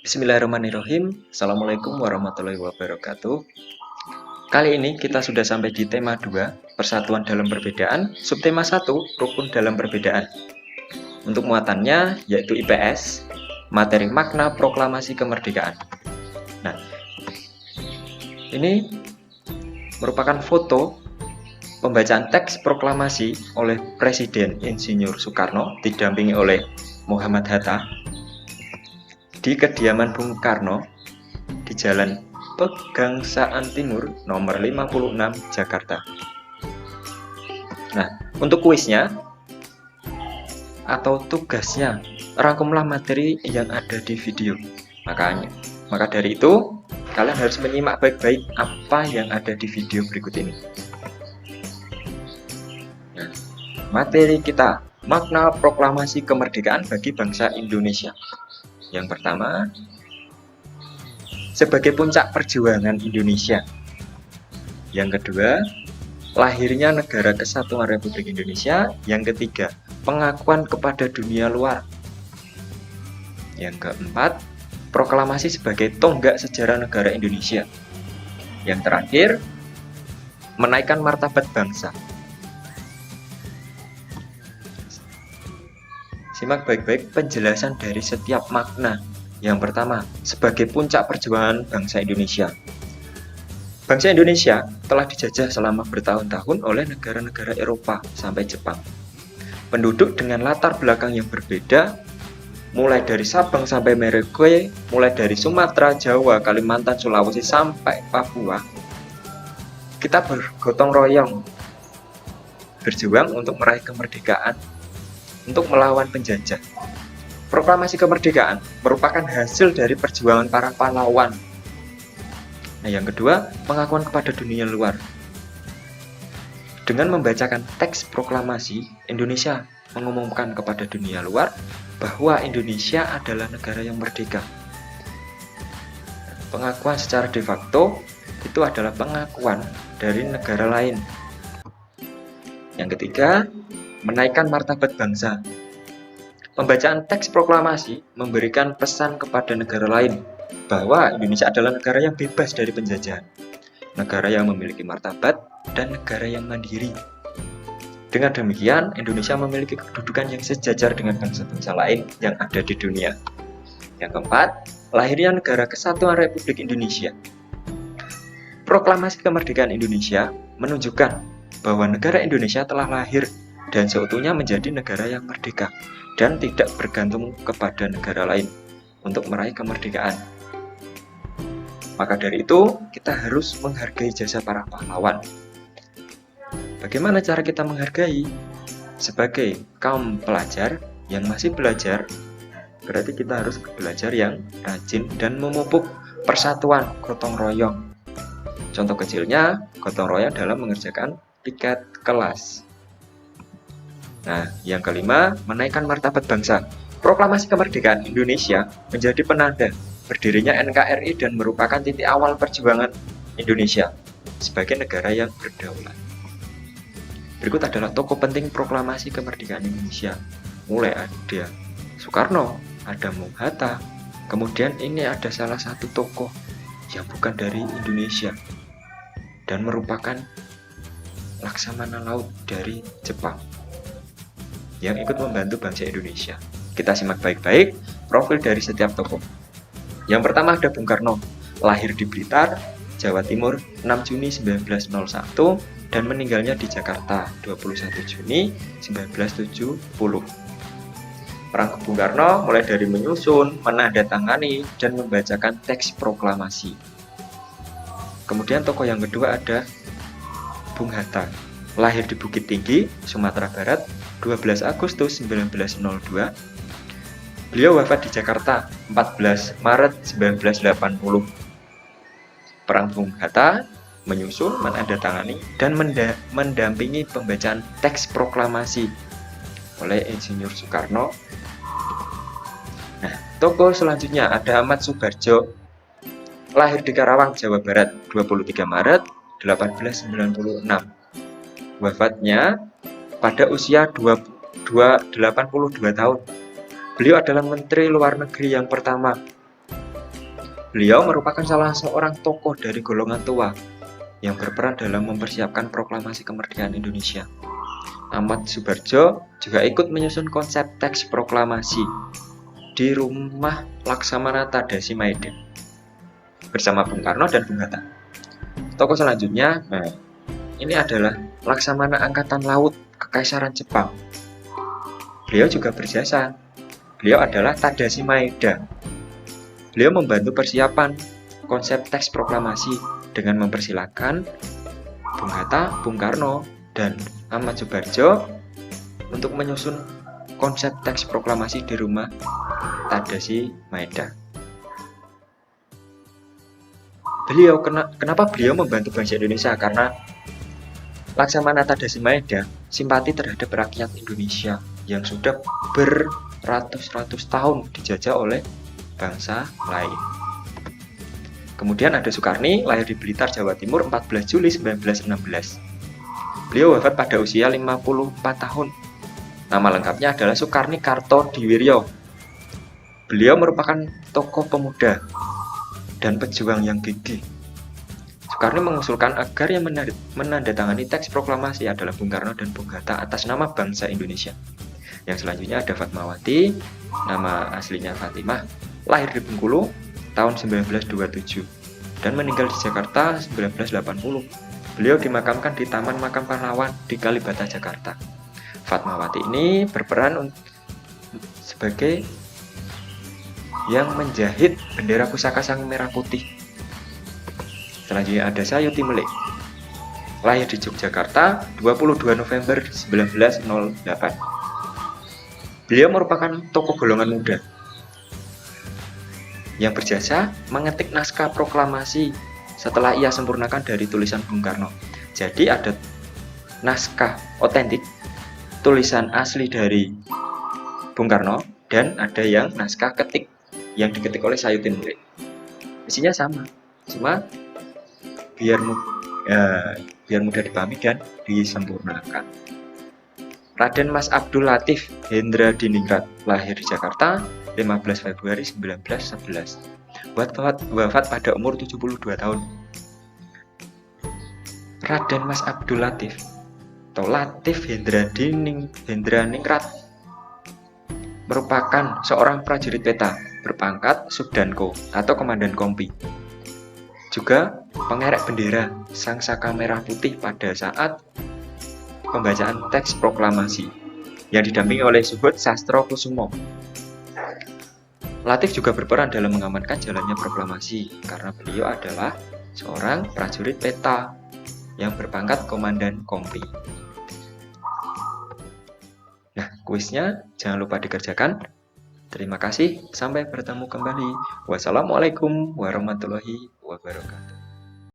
Bismillahirrahmanirrahim. Assalamualaikum warahmatullahi wabarakatuh. Kali ini kita sudah sampai di tema 2, persatuan dalam perbedaan, subtema 1, rukun dalam perbedaan. Untuk muatannya yaitu IPS, materi makna proklamasi kemerdekaan. Nah, ini merupakan foto pembacaan teks proklamasi oleh Presiden Insinyur Soekarno didampingi oleh Muhammad Hatta di kediaman Bung Karno di Jalan Pegangsaan Timur nomor 56 Jakarta. Nah, untuk kuisnya atau tugasnya, rangkumlah materi yang ada di video. Maka dari itu, kalian harus menyimak baik-baik apa yang ada di video berikut ini. Nah, materi kita, makna proklamasi kemerdekaan bagi bangsa Indonesia. Yang pertama, sebagai puncak perjuangan Indonesia. Yang kedua, lahirnya Negara Kesatuan Republik Indonesia. Yang ketiga, pengakuan kepada dunia luar. Yang keempat, proklamasi sebagai tonggak sejarah negara Indonesia. Yang terakhir, menaikkan martabat bangsa. Simak baik-baik penjelasan dari setiap makna. Yang pertama, sebagai puncak perjuangan bangsa Indonesia. Bangsa Indonesia telah dijajah selama bertahun-tahun oleh negara-negara Eropa sampai Jepang. Penduduk dengan latar belakang yang berbeda, mulai dari Sabang sampai Merauke, mulai dari Sumatera, Jawa, Kalimantan, Sulawesi sampai Papua. Kita bergotong royong berjuang untuk meraih kemerdekaan, untuk melawan penjajah. Proklamasi kemerdekaan merupakan hasil dari perjuangan para pahlawan. Nah, yang kedua, pengakuan kepada dunia luar. Dengan membacakan teks proklamasi, Indonesia mengumumkan kepada dunia luar bahwa Indonesia adalah negara yang merdeka. Pengakuan secara de facto itu adalah pengakuan dari negara lain. Yang ketiga, menaikkan martabat bangsa. Pembacaan teks proklamasi memberikan pesan kepada negara lain bahwa Indonesia adalah negara yang bebas dari penjajahan, negara yang memiliki martabat, dan negara yang mandiri. Dengan demikian, Indonesia memiliki kedudukan yang sejajar dengan bangsa-bangsa lain yang ada di dunia. Yang keempat, lahirnya Negara Kesatuan Republik Indonesia. Proklamasi kemerdekaan Indonesia menunjukkan bahwa negara Indonesia telah lahir dan seutuhnya menjadi negara yang merdeka dan tidak bergantung kepada negara lain untuk meraih kemerdekaan. Maka dari itu, kita harus menghargai jasa para pahlawan. Bagaimana cara kita menghargai? Sebagai kaum pelajar yang masih belajar, berarti kita harus belajar yang rajin dan memupuk persatuan gotong royong. Contoh kecilnya, gotong royong dalam mengerjakan piket kelas. Nah, yang kelima, menaikkan martabat bangsa. Proklamasi kemerdekaan Indonesia menjadi penanda berdirinya NKRI dan merupakan titik awal perjuangan Indonesia sebagai negara yang berdaulat. Berikut adalah tokoh penting proklamasi kemerdekaan Indonesia. Mulai ada Soekarno, ada Bung Hatta, kemudian ini ada salah satu tokoh yang bukan dari Indonesia dan merupakan laksamana laut dari Jepang yang ikut membantu bangsa Indonesia. Kita simak baik-baik profil dari setiap tokoh. Yang pertama ada Bung Karno, lahir di Blitar, Jawa Timur 6 Juni 1901 dan meninggalnya di Jakarta 21 Juni 1970. Peran Bung Karno mulai dari menyusun, menandatangani, dan membacakan teks proklamasi. Kemudian tokoh yang kedua ada Bung Hatta, lahir di Bukit Tinggi, Sumatera Barat 12 Agustus 1902. Beliau wafat di Jakarta 14 Maret 1980. Peran Bung Hatta menyusun, menandatangani, dan mendampingi pembacaan teks proklamasi oleh Insinyur Soekarno. Nah, tokoh selanjutnya ada Ahmad Subarjo, lahir di Karawang, Jawa Barat 23 Maret 1896. Wafatnya pada usia 82 tahun. Beliau adalah Menteri Luar Negeri yang pertama Beliau merupakan salah seorang tokoh dari golongan tua yang berperan dalam mempersiapkan proklamasi kemerdekaan Indonesia. Ahmad Subarjo juga ikut menyusun konsep teks proklamasi di rumah Laksamana Tadasi Maeda bersama Bung Karno dan Bung Hatta. Tokoh selanjutnya, ini adalah Laksamana Angkatan Laut Kekaisaran Jepang. Beliau juga berjasa. Beliau adalah Tadashi Maeda. Beliau membantu persiapan konsep teks proklamasi dengan mempersilahkan Bung Hatta, Bung Karno, dan Ahmad Subarjo untuk menyusun konsep teks proklamasi di rumah Tadashi Maeda. Kenapa beliau membantu bangsa Indonesia? Karena Laksamana Tadashi Maeda simpati terhadap rakyat Indonesia yang sudah beratus-ratus tahun dijajah oleh bangsa lain. Kemudian ada Sukarni, lahir di Blitar, Jawa Timur 14 Juli 1916. Beliau wafat pada usia 54 tahun. Nama lengkapnya adalah Sukarni Kartodiwiryo. Beliau merupakan tokoh pemuda dan pejuang yang gigih. Soekarno mengusulkan agar yang menandatangani teks proklamasi adalah Bung Karno dan Bung Hatta atas nama bangsa Indonesia. Yang selanjutnya ada Fatmawati, nama aslinya Fatimah, lahir di Bengkulu tahun 1927 dan meninggal di Jakarta 1980. Beliau dimakamkan di Taman Makam Pahlawan di Kalibata, Jakarta. Fatmawati ini berperan sebagai yang menjahit bendera pusaka sang merah putih. Selanjutnya ada Sayuti Melik, lahir di Yogyakarta 22 November 1908. Beliau merupakan tokoh golongan muda yang berjasa mengetik naskah proklamasi setelah ia sempurnakan dari tulisan Bung Karno. Jadi ada naskah otentik, tulisan asli dari Bung Karno, dan ada yang naskah ketik yang diketik oleh Sayuti Melik. Isinya sama, cuma biar mudah dipahami dan disempurnakan. Raden Mas Abdul Latif Hendra Diningrat, lahir di Jakarta 15 Februari 1911. Wafat pada umur 72 tahun. Raden Mas Abdul Latif atau Latif Hendra Ningrat merupakan seorang prajurit peta berpangkat Subdanko atau Komandan Kompi. Juga pengerek bendera Sang Saka Merah Putih pada saat pembacaan teks proklamasi yang didampingi oleh Subhut Sastrokusumo. Latif juga berperan dalam mengamankan jalannya proklamasi karena beliau adalah seorang prajurit peta yang berpangkat Komandan Kompi. Nah, kuisnya jangan lupa dikerjakan. Terima kasih, sampai bertemu kembali. Wassalamualaikum warahmatullahi wabarakatuh.